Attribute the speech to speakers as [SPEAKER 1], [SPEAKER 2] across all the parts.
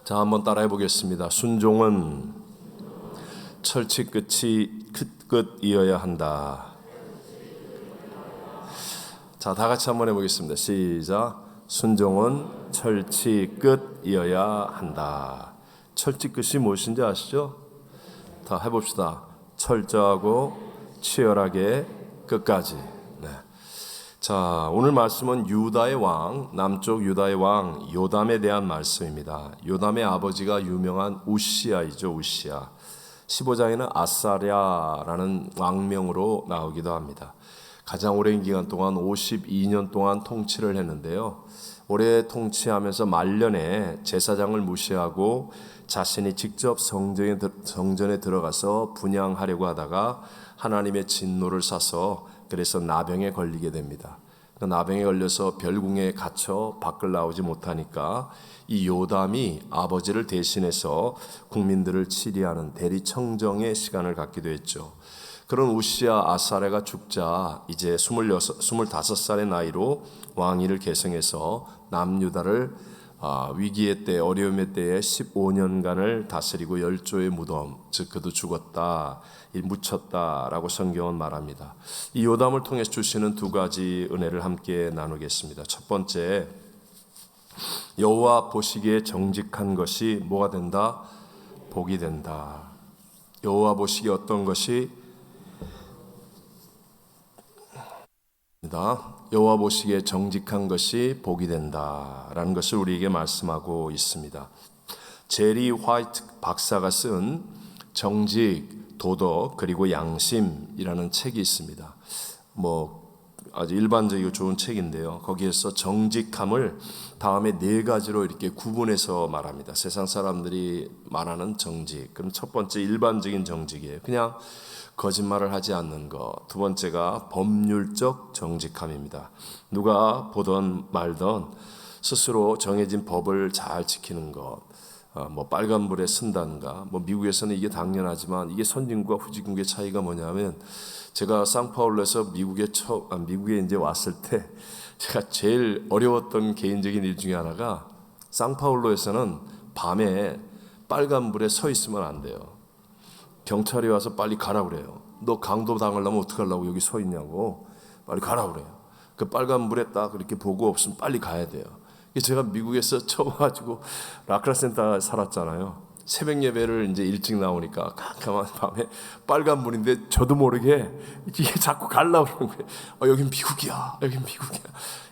[SPEAKER 1] 자, 한번 따라해 보겠습니다. 순종은 철치 끝이어야 한다. 자, 다 같이 한번 해보겠습니다. 시작. 순종은 철치 끝이어야 한다. 철치 끝이 무엇인지 아시죠? 다 해봅시다. 철저하고 치열하게 끝까지. 네. 자, 오늘 말씀은 유다의 왕, 남쪽 유다의 왕 요담에 대한 말씀입니다. 요담의 아버지가 유명한 우시아이죠. 우시아. 15장에는 아사랴라는 왕명으로 나오기도 합니다. 가장 오랜 기간 동안 52년 동안 통치를 했는데요. 오래 통치하면서 말년에 제사장을 무시하고 자신이 직접 성전에 들어가서 분향하려고 하다가 하나님의 진노를 사서 그래서 나병에 걸리게 됩니다. 나병에 걸려서 별궁에 갇혀 밖을 나오지 못하니까 이 요담이 아버지를 대신해서 국민들을 치리하는 대리청정의 시간을 갖기도 했죠. 그런 우시아 아사랴가 죽자 이제 25살의 나이로 왕위를 계승해서 남유다를 위기의 때, 어려움의 때에 15년간을 다스리고 열조의 무덤, 즉 그도 죽었다, 묻혔다라고 성경은 말합니다. 이 요담을 통해서 주시는 두 가지 은혜를 함께 나누겠습니다. 첫 번째, 여호와 보시기에 정직한 것이 뭐가 된다? 복이 된다. 여호와 보시기에 어떤 것이 여호와 보시기에 정직한 것이 복이 된다라는 것을 우리에게 말씀하고 있습니다. 제리 화이트 박사가 쓴 정직, 도덕 그리고 양심이라는 책이 있습니다. 아주 일반적이고 좋은 책인데요. 거기에서 정직함을 다음에 4가지로 이렇게 구분해서 말합니다. 세상 사람들이 말하는 정직. 그럼 첫 번째 일반적인 정직이에요. 그냥 거짓말을 하지 않는 것. 두 번째가 법률적 정직함입니다. 누가 보던 말던 스스로 정해진 법을 잘 지키는 것. 빨간불에 쓴다든가. 미국에서는 이게 당연하지만 이게 선진국과 후진국의 차이가 뭐냐면 제가 상파울루에서 미국에 이제 왔을 때 제가 제일 어려웠던 개인적인 일 중에 하나가 상파울루에서는 밤에 빨간불에 서 있으면 안 돼요. 경찰이 와서 빨리 가라 그래요. 너 강도 당하려면 어떡하려고 여기 서 있냐고. 빨리 가라 그래요. 그 빨간불에 딱 이렇게 보고 없으면 빨리 가야 돼요. 제가 미국에서 처음 와가지고 라크라 센터에 살았잖아요. 새벽 예배를 이제 일찍 나오니까 깜깜한 밤에 빨간불인데 저도 모르게 이게 자꾸 가려고 그러는 거예요. 여긴 미국이야. 여긴 미국이야.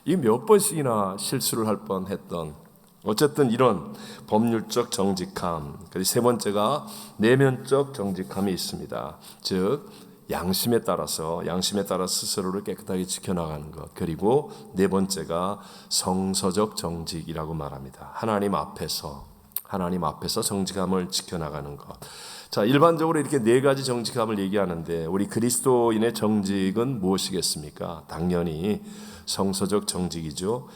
[SPEAKER 1] 이게 몇 번씩이나 실수를 할 뻔했던. 어쨌든 이런 법률적 정직함. 그리고 세 번째가 내면적 정직함이 있습니다. 즉 양심에 따라서 스스로를 깨끗하게 지켜나가는 것. 그리고 네 번째가 성서적 정직이라고 말합니다. 하나님 앞에서 정직함을 지켜나가는 것. 자, 일반적으로 이렇게 4가지 정직함을 얘기하는데 우리 그리스도인의 정직은 무엇이겠습니까? 당연히 성서적 정직이죠.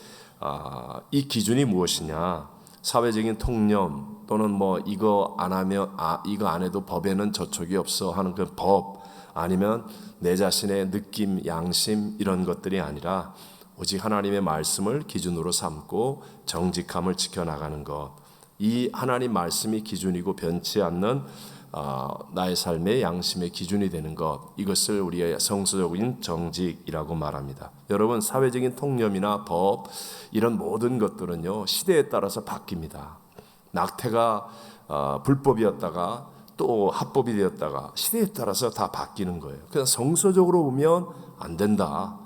[SPEAKER 1] 이 기준이 무엇이냐? 사회적인 통념 또는 이거 안 하면 이거 안 해도 법에는 저촉이 없어 하는 그 법, 아니면 내 자신의 느낌, 양심 이런 것들이 아니라 오직 하나님의 말씀을 기준으로 삼고 정직함을 지켜나가는 것. 이 하나님 말씀이 기준이고 변치 않는 나의 삶의 양심의 기준이 되는 것, 이것을 우리의 성서적인 정직이라고 말합니다. 여러분, 사회적인 통념이나 법 이런 모든 것들은요 시대에 따라서 바뀝니다. 낙태가 불법이었다가 또 합법이 되었다가 시대에 따라서 다 바뀌는 거예요. 그냥 성서적으로 보면 안 된다.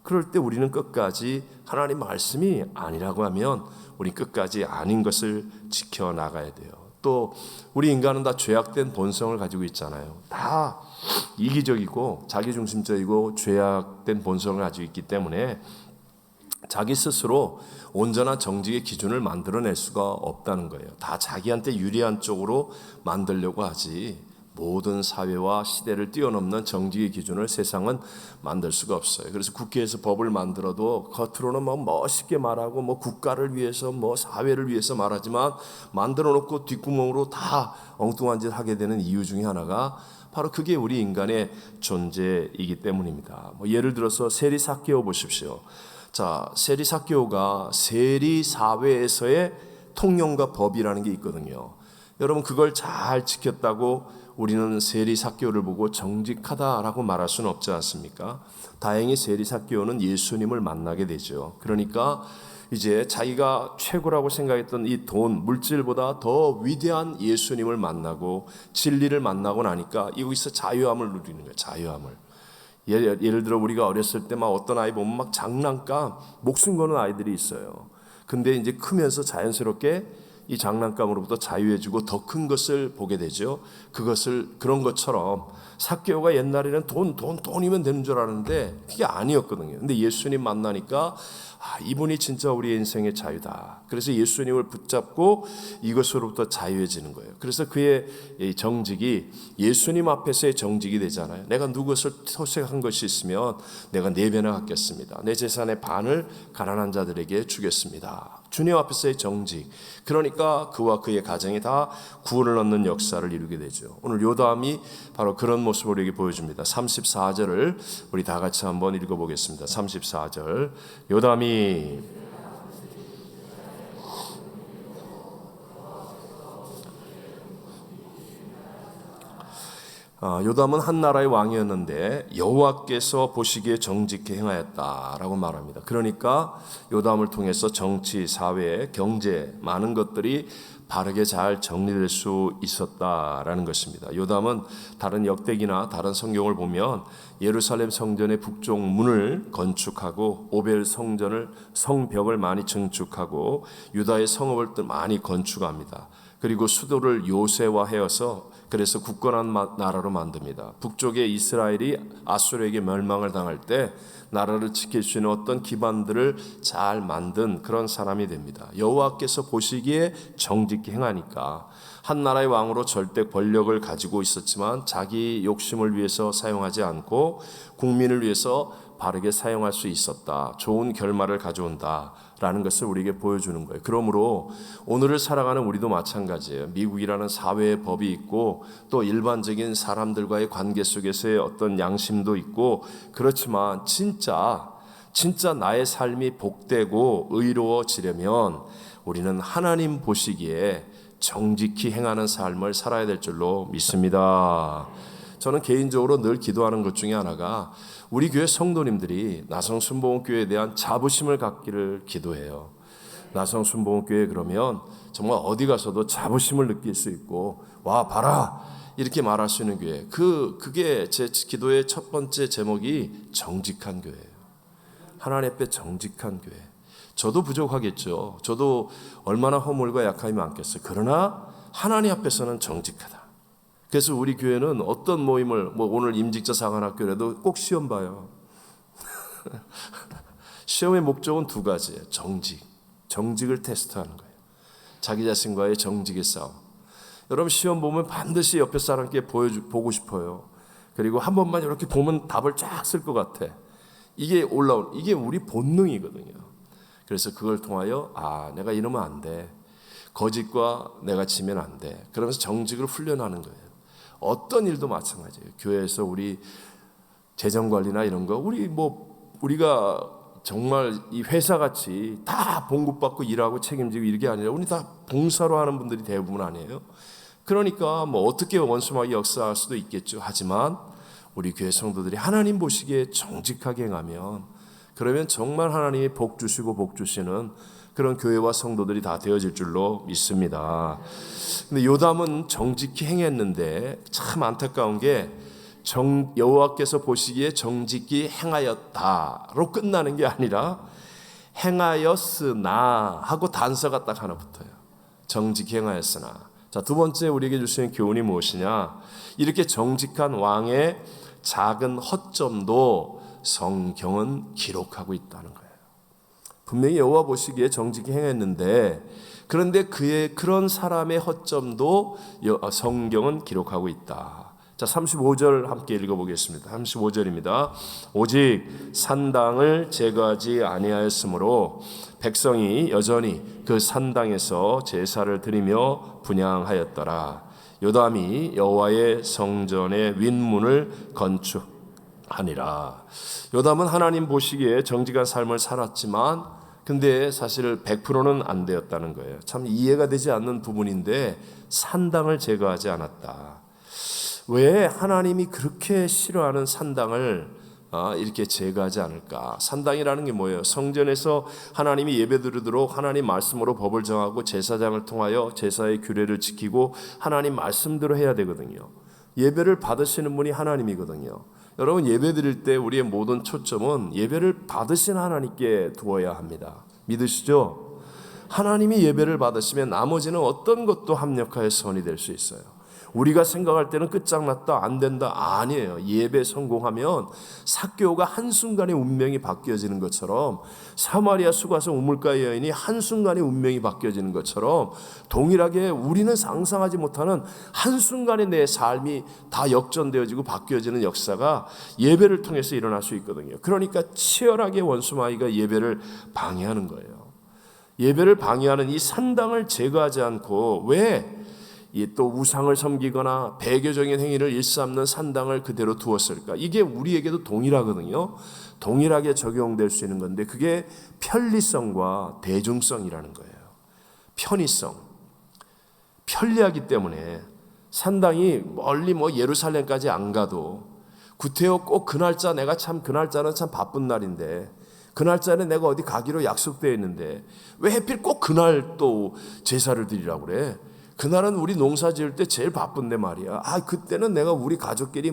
[SPEAKER 1] 그럴 때 우리는 끝까지 하나님 말씀이 아니라고 하면 우리 끝까지 아닌 것을 지켜나가야 돼요. 또 우리 인간은 다 죄악된 본성을 가지고 있잖아요. 다 이기적이고 자기중심적이고 죄악된 본성을 가지고 있기 때문에 자기 스스로 온전한 정직의 기준을 만들어낼 수가 없다는 거예요. 다 자기한테 유리한 쪽으로 만들려고 하지 모든 사회와 시대를 뛰어넘는 정직의 기준을 세상은 만들 수가 없어요. 그래서 국회에서 법을 만들어도 겉으로는 멋있게 말하고 국가를 위해서 사회를 위해서 말하지만 만들어 놓고 뒷구멍으로 다 엉뚱한 짓 하게 되는 이유 중에 하나가 바로 그게 우리 인간의 존재이기 때문입니다. 예를 들어서 세리 삭개오 보십시오. 자, 세리 삭개오가 세리 사회에서의 통령과 법이라는 게 있거든요. 여러분 그걸 잘 지켰다고 우리는 세리사개오를 보고 정직하다라고 말할 수는 없지 않습니까? 다행히 세리사개오는 예수님을 만나게 되죠. 그러니까 이제 자기가 최고라고 생각했던 이 돈, 물질보다 더 위대한 예수님을 만나고 진리를 만나고 나니까 여기서 자유함을 누리는 거예요. 자유함을. 예를 들어 우리가 어렸을 때 막 어떤 아이 보면 막 장난감 목숨 거는 아이들이 있어요. 근데 이제 크면서 자연스럽게 이 장난감으로부터 자유해지고 더 큰 것을 보게 되죠. 그런 것처럼 삭개오가 옛날에는 돈이면 되는 줄 알았는데 그게 아니었거든요. 근데 예수님 만나니까 이분이 진짜 우리의 인생의 자유다. 그래서 예수님을 붙잡고 이것으로부터 자유해지는 거예요. 그래서 그의 정직이 예수님 앞에서의 정직이 되잖아요. 내가 누구를 토색한 것이 있으면 내가 4배나 갚겠습니다. 내 재산의 반을 가난한 자들에게 주겠습니다. 주님 앞에서의 정직. 그러니까 그와 그의 가정이 다 구원을 얻는 역사를 이루게 되죠. 오늘 요담이 바로 그런 모습을 우리에게 보여줍니다. 34절을 우리 다 같이 한번 읽어보겠습니다. 34절 요담이 요담은 한 나라의 왕이었는데 여호와께서 보시기에 정직히 행하였다라고 말합니다. 그러니까 요담을 통해서 정치, 사회, 경제 많은 것들이 바르게 잘 정리될 수 있었다라는 것입니다. 요담은 다른 역대기나 다른 성경을 보면 예루살렘 성전의 북쪽 문을 건축하고 오벨 성벽을 많이 증축하고 유다의 성읍을 많이 건축합니다. 그리고 수도를 요새화하여서 그래서 굳건한 나라로 만듭니다. 북쪽에 이스라엘이 아수르에게 멸망을 당할 때 나라를 지킬 수 있는 어떤 기반들을 잘 만든 그런 사람이 됩니다. 여호와께서 보시기에 정직히 행하니까 한 나라의 왕으로 절대 권력을 가지고 있었지만 자기 욕심을 위해서 사용하지 않고 국민을 위해서 바르게 사용할 수 있었다. 좋은 결말을 가져온다라는 것을 우리에게 보여주는 거예요. 그러므로 오늘을 살아가는 우리도 마찬가지예요. 미국이라는 사회의 법이 있고 또 일반적인 사람들과의 관계 속에서의 어떤 양심도 있고 그렇지만 진짜 나의 삶이 복되고 의로워지려면 우리는 하나님 보시기에 정직히 행하는 삶을 살아야 될 줄로 믿습니다. 저는 개인적으로 늘 기도하는 것 중에 하나가 우리 교회 성도님들이 나성순복음교회에 대한 자부심을 갖기를 기도해요. 나성순복음교회 그러면 정말 어디 가서도 자부심을 느낄 수 있고 와 봐라 이렇게 말할 수 있는 교회. 그게 제 기도의 첫 번째 제목이 정직한 교회예요. 하나님 앞에 정직한 교회. 저도 부족하겠죠. 저도 얼마나 허물과 약함이 많겠어요. 그러나 하나님 앞에서는 정직하다. 그래서 우리 교회는 어떤 모임을 오늘 임직자 상한학교라도 꼭 시험 봐요. 시험의 목적은 2가지예요. 정직을 테스트하는 거예요. 자기 자신과의 정직의 싸움. 여러분 시험 보면 반드시 옆에 사람께 보고 싶어요. 그리고 한 번만 이렇게 보면 답을 쫙 쓸 것 같아. 이게 우리 본능이거든요. 그래서 그걸 통하여 내가 이러면 안 돼. 거짓과 내가 지면 안 돼. 그러면서 정직을 훈련하는 거예요. 어떤 일도 마찬가지예요. 교회에서 우리 재정관리나 이런 거 우리가 정말 이 회사같이 다 봉급받고 일하고 책임지고 이게 아니라 우리 다 봉사로 하는 분들이 대부분 아니에요. 그러니까 어떻게 원수마귀 역사할 수도 있겠죠. 하지만 우리 교회 성도들이 하나님 보시기에 정직하게 행하면 그러면 정말 하나님이 복 주시고 복 주시는 그런 교회와 성도들이 다 되어질 줄로 믿습니다. 근데 요담은 정직히 행했는데 참 안타까운 게 여호와께서 보시기에 정직히 행하였다로 끝나는 게 아니라 행하였으나 하고 단서가 딱 하나 붙어요. 정직히 행하였으나. 자, 2번째 우리에게 주시는 교훈이 무엇이냐? 이렇게 정직한 왕의 작은 허점도 성경은 기록하고 있다는 거예요. 분명히 여호와 보시기에 정직히 행했는데 그런데 그의 그런 사람의 허점도 성경은 기록하고 있다. 자, 35절 함께 읽어보겠습니다. 35절입니다. 오직 산당을 제거하지 아니하였으므로 백성이 여전히 그 산당에서 제사를 드리며 분향하였더라. 요담이 여호와의 성전의 윗문을 건축하니라. 요담은 하나님 보시기에 정직한 삶을 살았지만 근데 사실 100%는 안 되었다는 거예요. 참 이해가 되지 않는 부분인데 산당을 제거하지 않았다. 왜 하나님이 그렇게 싫어하는 산당을 이렇게 제거하지 않을까? 산당이라는 게 뭐예요? 성전에서 하나님이 예배드리도록 하나님 말씀으로 법을 정하고 제사장을 통하여 제사의 규례를 지키고 하나님 말씀대로 해야 되거든요. 예배를 받으시는 분이 하나님이거든요. 여러분, 예배드릴 때 우리의 모든 초점은 예배를 받으신 하나님께 두어야 합니다. 믿으시죠? 하나님이 예배를 받으시면 나머지는 어떤 것도 합력하여 선이 될 수 있어요. 우리가 생각할 때는 끝장났다, 안 된다. 아니에요. 예배 성공하면 삭개오가 한순간에 운명이 바뀌어지는 것처럼, 사마리아 수가성 우물가의 여인이 한순간에 운명이 바뀌어지는 것처럼, 동일하게 우리는 상상하지 못하는 한순간에 내 삶이 다 역전되어지고 바뀌어지는 역사가 예배를 통해서 일어날 수 있거든요. 그러니까 치열하게 원수마귀가 예배를 방해하는 거예요. 예배를 방해하는 이 산당을 제거하지 않고 왜 또 우상을 섬기거나 배교적인 행위를 일삼는 산당을 그대로 두었을까? 이게 우리에게도 동일하거든요. 동일하게 적용될 수 있는 건데 그게 편리성과 대중성이라는 거예요. 편의성. 편리하기 때문에 산당이 멀리 예루살렘까지 안 가도 구태여 꼭 그 날짜, 내가 참 그 날짜는 참 바쁜 날인데 그 날짜는 내가 어디 가기로 약속되어 있는데 왜 하필 꼭 그날 또 제사를 드리라고 그래? 그날은 우리 농사 지을 때 제일 바쁜데 말이야. 그때는 내가 우리 가족끼리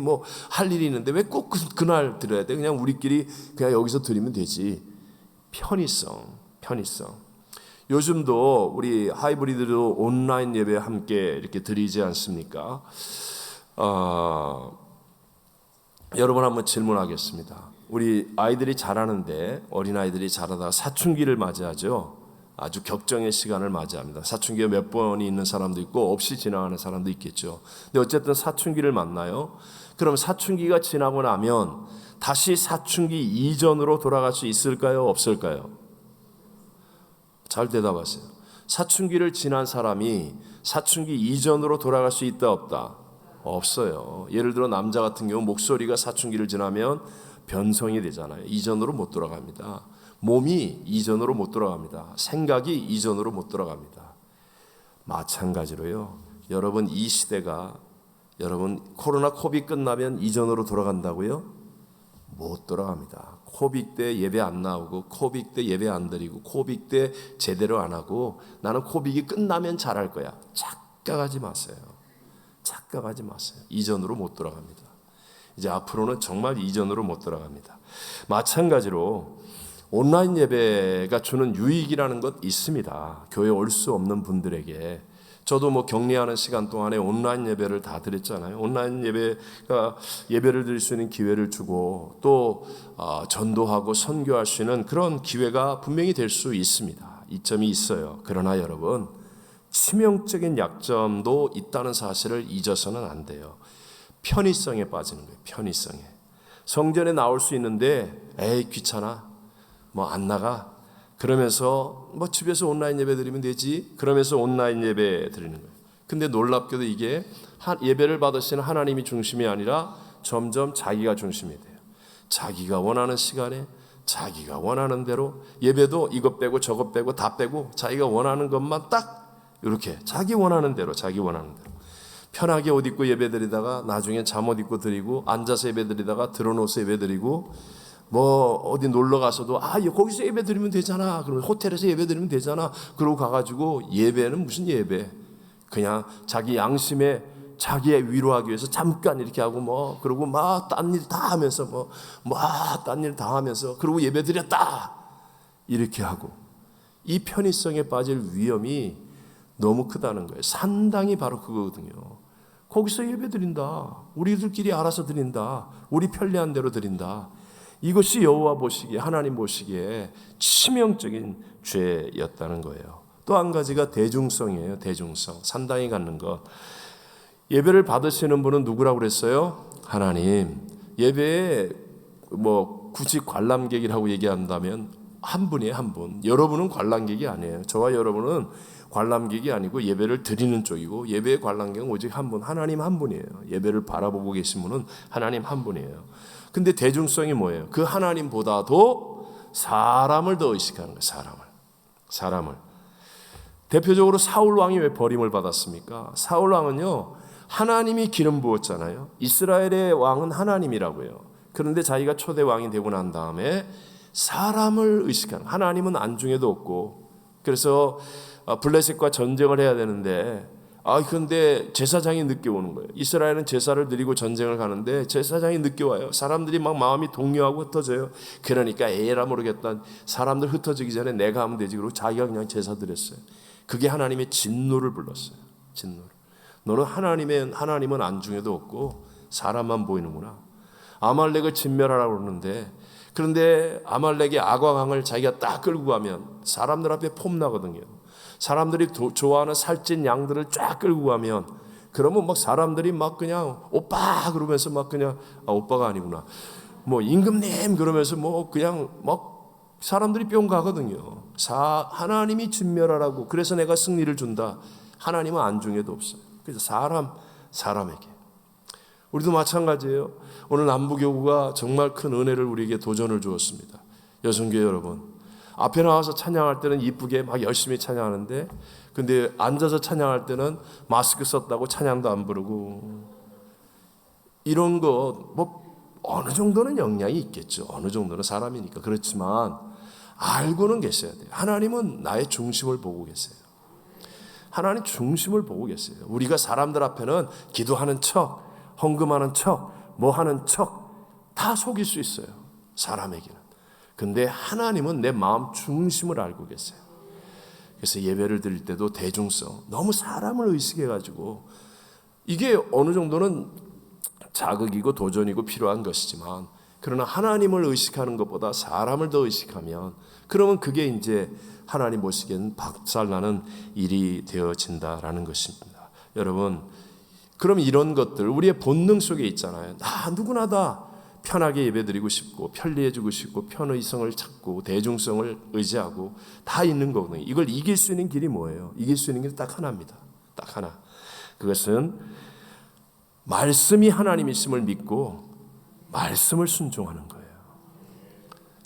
[SPEAKER 1] 할 일이 있는데 왜 꼭 그날 드려야 돼? 그냥 우리끼리 그냥 여기서 드리면 되지. 편의성. 요즘도 우리 하이브리드도 온라인 예배 함께 이렇게 드리지 않습니까? 여러분 한번 질문하겠습니다. 우리 아이들이 자라는데 어린아이들이 자라다가 사춘기를 맞이하죠. 아주 격정의 시간을 맞이합니다. 사춘기가 몇 번이 있는 사람도 있고 없이 지나가는 사람도 있겠죠. 근데 어쨌든 사춘기를 만나요. 그럼 사춘기가 지나고 나면 다시 사춘기 이전으로 돌아갈 수 있을까요? 없을까요? 잘 대답하세요. 사춘기를 지난 사람이 사춘기 이전으로 돌아갈 수 있다 없다? 없어요. 예를 들어 남자 같은 경우 목소리가 사춘기를 지나면 변성이 되잖아요. 이전으로 못 돌아갑니다. 몸이 이전으로 못 돌아갑니다. 생각이 이전으로 못 돌아갑니다. 마찬가지로요. 여러분 이 시대가 여러분 코로나 코빅 끝나면 이전으로 돌아간다고요? 못 돌아갑니다. 코빅 때 예배 안 나오고 코빅 때 예배 안 드리고 코빅 때 제대로 안 하고 나는 코빅이 끝나면 잘할 거야. 착각하지 마세요. 이전으로 못 돌아갑니다. 이제 앞으로는 정말 이전으로 못 돌아갑니다. 마찬가지로 온라인 예배가 주는 유익이라는 것 있습니다. 교회 올 수 없는 분들에게. 저도 격리하는 시간 동안에 온라인 예배를 다 드렸잖아요. 온라인 예배가 예배를 드릴 수 있는 기회를 주고 또 전도하고 선교할 수 있는 그런 기회가 분명히 될 수 있습니다. 이점이 있어요. 그러나 여러분 치명적인 약점도 있다는 사실을 잊어서는 안 돼요. 편의성에 빠지는 거예요. 편의성에. 성전에 나올 수 있는데 귀찮아. 안 나가. 그러면서 집에서 온라인 예배 드리면 되지. 그러면서 온라인 예배 드리는 거예요. 근데 놀랍게도 이게 예배를 받으시는 하나님이 중심이 아니라 점점 자기가 중심이 돼요. 자기가 원하는 시간에 자기가 원하는 대로 예배도 이것 빼고 저것 빼고 다 빼고 자기가 원하는 것만 딱 이렇게 자기 원하는 대로 편하게 옷 입고 예배 드리다가 나중에 잠옷 입고 드리고 앉아서 예배 드리다가 들어놓아서 예배 드리고 어디 놀러 가서도 거기서 예배 드리면 되잖아. 그러면 호텔에서 예배 드리면 되잖아. 그러고 가가지고 예배는 무슨 예배? 그냥 자기 양심에 자기의 위로하기 위해서 잠깐 이렇게 하고 그러고 딴 일 다 하면서 딴 일 다 하면서 그러고 예배 드렸다 이렇게 하고 이 편의성에 빠질 위험이 너무 크다는 거예요. 산당이 바로 그거거든요. 거기서 예배 드린다. 우리들끼리 알아서 드린다. 우리 편리한 대로 드린다. 이것이 여호와 보시기에 하나님 보시기에 치명적인 죄였다는 거예요. 또 한 가지가 대중성이에요. 대중성. 산당이 갖는 것. 예배를 받으시는 분은 누구라고 그랬어요? 하나님. 예배에 굳이 관람객이라고 얘기한다면 한 분이에요. 한 분. 여러분은 관람객이 아니에요. 저와 여러분은 관람객이 아니고 예배를 드리는 쪽이고 예배의 관람객은 오직 한 분, 하나님 한 분이에요. 예배를 바라보고 계신 분은 하나님 한 분이에요. 근데 대중성이 뭐예요? 그 하나님보다도 사람을 더 의식하는 거예요. 사람을. 대표적으로 사울 왕이 왜 버림을 받았습니까? 사울 왕은요, 하나님이 기름 부었잖아요. 이스라엘의 왕은 하나님이라고요. 그런데 자기가 초대 왕이 되고 난 다음에 사람을 의식하는, 하나님은 안중에도 없고, 그래서 블레셋과 전쟁을 해야 되는데 그런데 제사장이 늦게 오는 거예요. 이스라엘은 제사를 드리고 전쟁을 가는데 제사장이 늦게 와요. 사람들이 막 마음이 동요하고 흩어져요. 그러니까 에라 모르겠다, 사람들 흩어지기 전에 내가 하면 되지, 그러고 자기가 그냥 제사 드렸어요. 그게 하나님의 진노를 불렀어요. 진노를. 너는 하나님은 안중에도 없고 사람만 보이는구나. 아말렉을 진멸하라고 그러는데, 그런데 아말렉의 아광항을 자기가 딱 끌고 가면 사람들 앞에 폼나거든요. 사람들이 좋아하는 살찐 양들을 쫙 끌고 가면, 그러면 막 사람들이 막 그냥 오빠 그러면서 막 그냥 오빠가 아니구나, 뭐 임금님 그러면서 뭐 그냥 막 사람들이 뿅 가거든요. 하나님이 진멸하라고, 그래서 내가 승리를 준다. 하나님은 안중에도 없어요. 그래서 사람에게. 우리도 마찬가지예요. 오늘 남부교구가 정말 큰 은혜를 우리에게 도전을 주었습니다. 여성교회 여러분, 앞에 나와서 찬양할 때는 이쁘게 막 열심히 찬양하는데, 근데 앉아서 찬양할 때는 마스크 썼다고 찬양도 안 부르고, 이런 거 뭐 어느 정도는 영향이 있겠죠. 어느 정도는 사람이니까. 그렇지만 알고는 계셔야 돼요. 하나님은 나의 중심을 보고 계세요. 하나님 중심을 보고 계세요. 우리가 사람들 앞에는 기도하는 척, 헌금하는 척, 뭐 하는 척 다 속일 수 있어요. 사람에게는. 근데 하나님은 내 마음 중심을 알고 계세요. 그래서 예배를 드릴 때도 대중성, 너무 사람을 의식해가지고, 이게 어느 정도는 자극이고 도전이고 필요한 것이지만, 그러나 하나님을 의식하는 것보다 사람을 더 의식하면, 그러면 그게 이제 하나님 보시기엔 박살나는 일이 되어진다라는 것입니다. 여러분, 그럼 이런 것들 우리의 본능 속에 있잖아요. 누구나 다 편하게 예배드리고 싶고 편리해지고 싶고 편의성을 찾고 대중성을 의지하고 다 있는 거거든요. 이걸 이길 수 있는 길이 뭐예요? 이길 수 있는 길은 딱 하나입니다. 딱 하나. 그것은 말씀이 하나님이심을 믿고 말씀을 순종하는 거예요.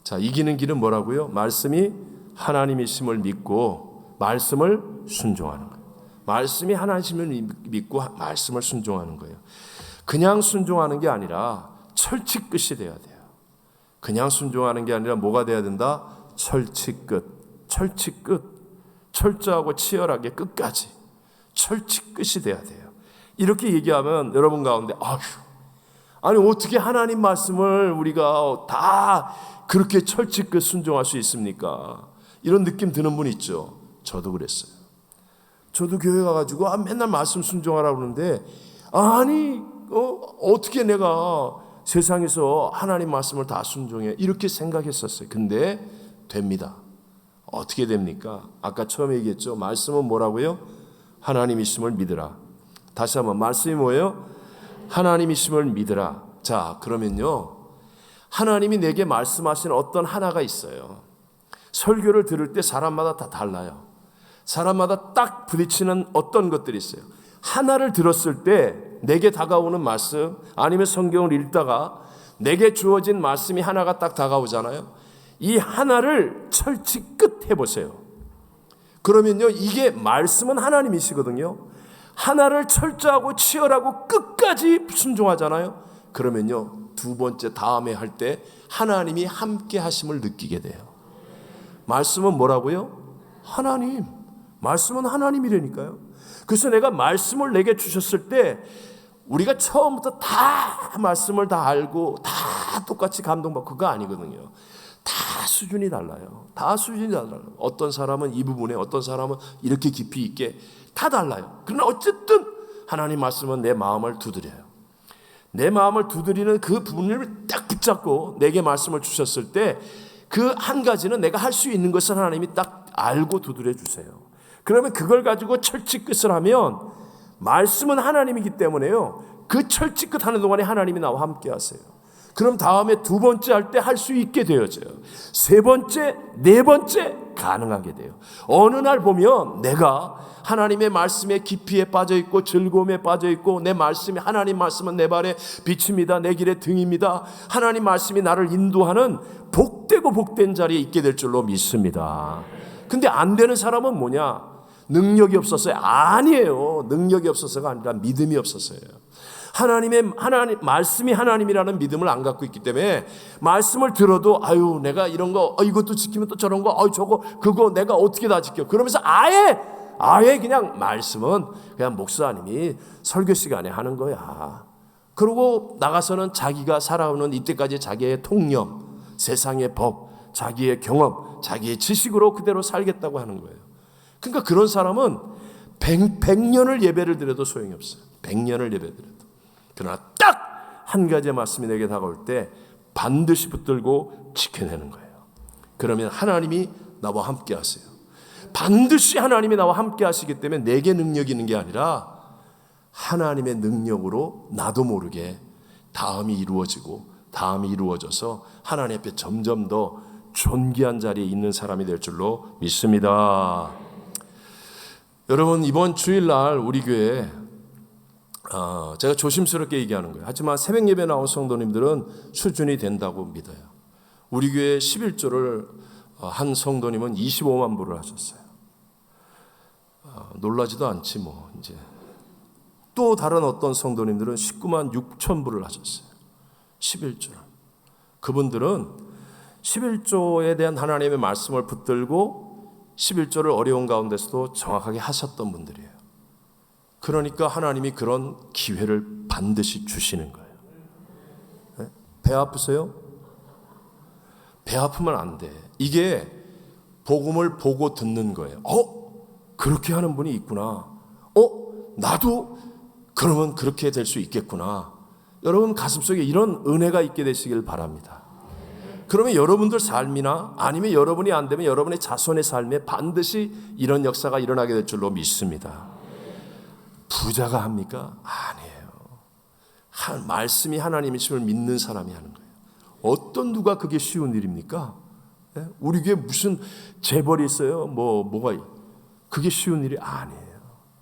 [SPEAKER 1] 자, 이기는 길은 뭐라고요? 말씀이 하나님이심을 믿고 말씀을 순종하는 거예요. 말씀이 하나님이심을 믿고 말씀을 순종하는 거예요. 그냥 순종하는 게 아니라 철칙끝이 돼야 돼요. 그냥 순종하는 게 아니라 뭐가 돼야 된다? 철칙끝. 철저하고 치열하게 끝까지 철칙끝이 돼야 돼요. 이렇게 얘기하면 여러분 가운데 아니 어떻게 하나님 말씀을 우리가 다 그렇게 철칙끝 순종할 수 있습니까? 이런 느낌 드는 분 있죠. 저도 그랬어요. 저도 교회 가가지고 맨날 말씀 순종하라고 그러는데, 어떻게 내가 세상에서 하나님 말씀을 다 순종해, 이렇게 생각했었어요. 근데 됩니다. 어떻게 됩니까? 아까 처음에 얘기했죠. 말씀은 뭐라고요? 하나님이심을 믿으라. 다시 한번, 말씀이 뭐예요? 하나님이심을 믿으라. 자, 그러면요, 하나님이 내게 말씀하신 어떤 하나가 있어요. 설교를 들을 때 사람마다 다 달라요. 사람마다 딱 부딪히는 어떤 것들이 있어요. 하나를 들었을 때 내게 다가오는 말씀, 아니면 성경을 읽다가 내게 주어진 말씀이 하나가 딱 다가오잖아요. 이 하나를 철칙끝 해보세요. 그러면요, 이게 말씀은 하나님이시거든요. 하나를 철저하고 치열하고 끝까지 순종하잖아요. 그러면요, 두 번째 다음에 할 때 하나님이 함께 하심을 느끼게 돼요. 말씀은 뭐라고요? 하나님. 말씀은 하나님이라니까요. 그래서 내가 말씀을 내게 주셨을 때 우리가 처음부터 다 말씀을 다 알고 다 똑같이 감동받고 그거 아니거든요. 다 수준이 달라요. 다 수준이 달라요. 어떤 사람은 이 부분에, 어떤 사람은 이렇게 깊이 있게 다 달라요. 그러나 어쨌든 하나님 말씀은 내 마음을 두드려요. 내 마음을 두드리는 그 부분을 딱 붙잡고 내게 말씀을 주셨을 때 그 한 가지는 내가 할 수 있는 것을 하나님이 딱 알고 두드려 주세요. 그러면 그걸 가지고 철칙끝을 하면, 말씀은 하나님이기 때문에요, 그 철칙끝 하는 동안에 하나님이 나와 함께 하세요. 그럼 다음에 두 번째 할 때 할 수 있게 되어져요. 세 번째, 네 번째, 때문에 가능하게 돼요. 어느 날 보면 내가 하나님의 말씀의 깊이에 빠져 있고 즐거움에 빠져 있고, 내 말씀이, 하나님 말씀은 내 발에 빛입니다, 내 길에 등입니다, 하나님 말씀이 나를 인도하는 복되고 복된 자리에 있게 될 줄로 믿습니다. 근데 안 되는 사람은 뭐냐? 능력이 없었어요? 아니에요. 능력이 없어서가 아니라 믿음이 없었어요. 하나님 말씀이 하나님이라는 믿음을 안 갖고 있기 때문에 말씀을 들어도 아유 내가 이런 거 이것도 지키면 또 저런 거 저거 그거 내가 어떻게 다 지켜, 그러면서 아예 그냥 말씀은 그냥 목사님이 설교 시간에 하는 거야. 그러고 나가서는 자기가 살아오는 이때까지 자기의 통념, 세상의 법, 자기의 경험, 자기의 지식으로 그대로 살겠다고 하는 거예요. 그러니까 그런 사람은 100년을 예배를 드려도 소용이 없어요. 100년을 예배 드려도. 그러나 딱 한 가지의 말씀이 내게 다가올 때 반드시 붙들고 지켜내는 거예요. 그러면 하나님이 나와 함께 하세요. 반드시 하나님이 나와 함께 하시기 때문에 내게 능력이 있는 게 아니라 하나님의 능력으로 나도 모르게 다음이 이루어지고 다음이 이루어져서 하나님 앞에 점점 더 존귀한 자리에 있는 사람이 될 줄로 믿습니다. 여러분, 이번 주일날 우리 교회에 제가 조심스럽게 얘기하는 거예요. 하지만 새벽 예배 나온 성도님들은 수준이 된다고 믿어요. 우리 교회 11조를 한 성도님은 25만 부를 하셨어요. 놀라지도 않지 뭐. 이제 또 다른 어떤 성도님들은 19만 6천 부를 하셨어요. 11조를. 그분들은 11조에 대한 하나님의 말씀을 붙들고 11조를 어려운 가운데서도 정확하게 하셨던 분들이에요. 그러니까 하나님이 그런 기회를 반드시 주시는 거예요. 네? 배 아프세요? 배 아프면 안 돼. 이게 복음을 보고 듣는 거예요. 그렇게 하는 분이 있구나. 나도 그러면 그렇게 될 수 있겠구나. 여러분 가슴속에 이런 은혜가 있게 되시길 바랍니다. 그러면 여러분들 삶이나 아니면 여러분이 안 되면 여러분의 자손의 삶에 반드시 이런 역사가 일어나게 될 줄로 믿습니다. 부자가 합니까? 아니에요. 말씀이 하나님이심을 믿는 사람이 하는 거예요. 어떤 누가 그게 쉬운 일입니까? 네? 우리 교회 무슨 재벌이 있어요? 뭐가 그게 쉬운 일이 아니에요.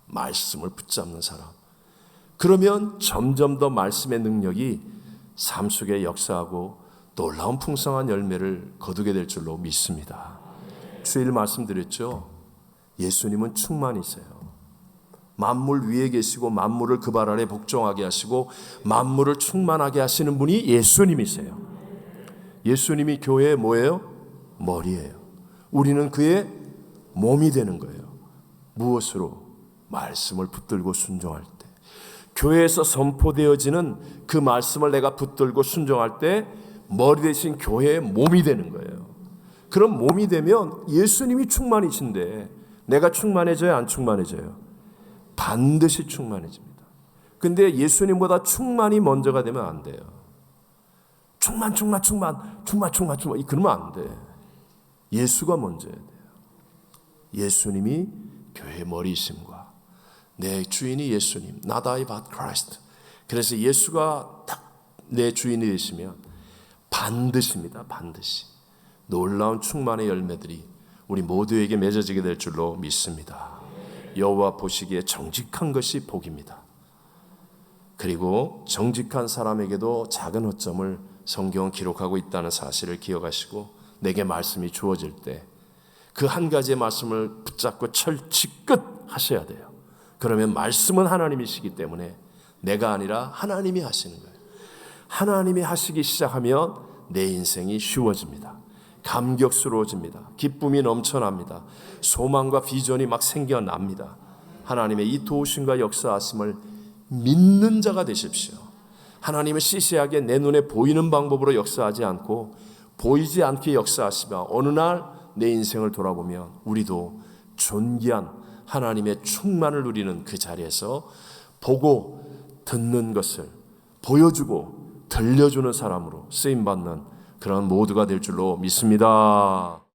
[SPEAKER 1] 말씀을 붙잡는 사람. 그러면 점점 더 말씀의 능력이 삶 속에 역사하고 놀라운 풍성한 열매를 거두게 될 줄로 믿습니다. 주일 말씀드렸죠. 예수님은 충만이세요. 만물 위에 계시고 만물을 그 발 아래 복종하게 하시고 만물을 충만하게 하시는 분이 예수님이세요. 예수님이 교회의 뭐예요? 머리예요. 우리는 그의 몸이 되는 거예요. 무엇으로? 말씀을 붙들고 순종할 때. 교회에서 선포되어지는 그 말씀을 내가 붙들고 순종할 때 머리 대신 교회의 몸이 되는 거예요. 그럼 몸이 되면 예수님이 충만이신데 내가 충만해져요? 안 충만해져요? 반드시 충만해집니다. 근데 예수님보다 충만이 먼저가 되면 안 돼요. 충만 그러면 안 돼. 예수가 먼저야 돼요. 예수님이 교회의 머리이심과 내 주인이 예수님, not I but Christ. 그래서 예수가 딱 내 주인이 되시면 반드시입니다. 반드시 놀라운 충만의 열매들이 우리 모두에게 맺어지게 될 줄로 믿습니다. 여호와 보시기에 정직한 것이 복입니다. 그리고 정직한 사람에게도 작은 허점을 성경은 기록하고 있다는 사실을 기억하시고 내게 말씀이 주어질 때 그 한 가지의 말씀을 붙잡고 철칙끝 하셔야 돼요. 그러면 말씀은 하나님이시기 때문에 내가 아니라 하나님이 하시는 거예요. 하나님이 하시기 시작하면 내 인생이 쉬워집니다. 감격스러워집니다. 기쁨이 넘쳐납니다. 소망과 비전이 막 생겨납니다. 하나님의 이 도우심과 역사하심을 믿는 자가 되십시오. 하나님은 시시하게 내 눈에 보이는 방법으로 역사하지 않고 보이지 않게 역사하시며 어느 날 내 인생을 돌아보면 우리도 존귀한 하나님의 충만을 누리는 그 자리에서 보고 듣는 것을 보여주고 들려주는 사람으로 쓰임받는 그런 모두가 될 줄로 믿습니다.